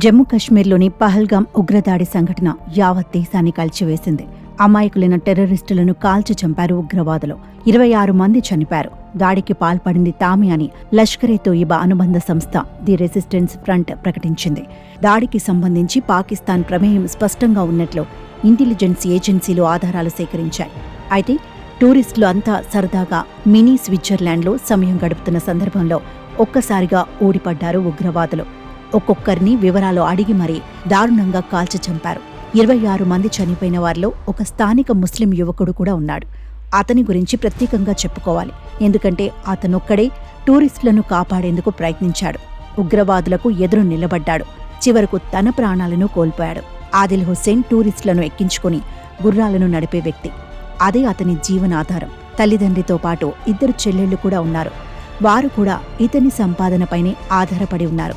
జమ్మూ కశ్మీర్లోని పహల్గాం ఉగ్రదాడి సంఘటన యావత్ దేశాన్ని కలిచివేసింది. అమాయకులైన టెర్రరిస్టులను కాల్చి చంపారు ఉగ్రవాదులు. 26 మంది చనిపారు. దాడికి పాల్పడింది తామే అని లష్కరే-తోయిబా అనుబంధ సంస్థ ది రెసిస్టెన్స్ ఫ్రంట్ ప్రకటించింది. దాడికి సంబంధించి పాకిస్తాన్ ప్రమేయం స్పష్టంగా ఉన్నట్లు ఇంటెలిజెన్స్ ఏజెన్సీలు ఆధారాలు సేకరించాయి. అయితే టూరిస్టులు అంతా సరదాగా మినీ స్విట్జర్లాండ్లో సమయం గడుపుతున్న సందర్భంలో ఒక్కసారిగా ఊడిపడ్డారు ఉగ్రవాదులు. ఒక్కొక్కరిని వివరాలు అడిగి మరీ దారుణంగా కాల్చి చంపారు. 26 మంది చనిపోయిన వారిలో ఒక స్థానిక ముస్లిం యువకుడు కూడా ఉన్నాడు. అతని గురించి ప్రత్యేకంగా చెప్పుకోవాలి. ఎందుకంటే అతనొక్కడే టూరిస్టులను కాపాడేందుకు ప్రయత్నించాడు. ఉగ్రవాదులకు ఎదురు నిలబడ్డాడు. చివరకు తన ప్రాణాలను కోల్పోయాడు. ఆదిల్ హుస్సేన్ టూరిస్టులను ఎక్కించుకుని గుర్రాలను నడిపే వ్యక్తి. అదే అతని జీవనాధారం. తల్లిదండ్రితో పాటు 2 చెల్లెళ్లు కూడా ఉన్నారు. వారు కూడా ఇతని సంపాదనపైనే ఆధారపడి ఉన్నారు.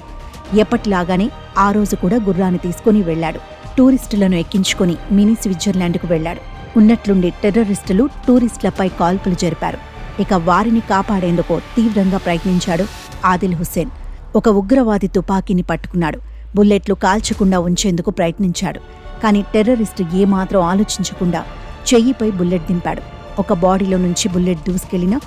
ఎప్పటిలాగానే ఆ రోజు కూడా గుర్రాన్ని తీసుకుని వెళ్లాడు. టూరిస్టులను ఎక్కించుకుని మినీ స్విట్జర్లాండ్కు వెళ్లాడు. ఉన్నట్లుండి టెర్రరిస్టులు టూరిస్టులపై కాల్పులు జరిపారు. ఇక వారిని కాపాడేందుకు తీవ్రంగా ప్రయత్నించాడు ఆదిల్ హుస్సేన్. ఒక ఉగ్రవాది తుపాకీని పట్టుకున్నాడు. బుల్లెట్లు కాల్చకుండా ఉంచేందుకు ప్రయత్నించాడు. కానీ టెర్రరిస్టు ఏమాత్రం ఆలోచించకుండా చెయ్యిపై బుల్లెట్ దింపాడు. ఒక బాడీలో నుంచి బుల్లెట్ దూసుకెళ్లినా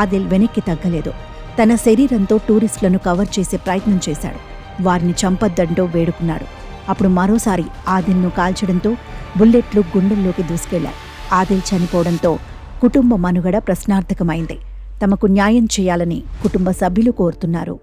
ఆదిల్ వెనక్కి తగ్గలేదు. తన శరీరంతో టూరిస్టులను కవర్ చేసే ప్రయత్నం చేశాడు. వారిని చంపొద్దంటూ వేడుకున్నాడు. అప్పుడు మరోసారి ఆదిల్ను కాల్చడంతో బుల్లెట్లు గుండెల్లోకి దూసుకెళ్లాయి. ఆదిల్ చనిపోవడంతో కుటుంబ మనుగడ ప్రశ్నార్థకమైంది. తమకు న్యాయం చేయాలని కుటుంబ సభ్యులు కోరుతున్నారు.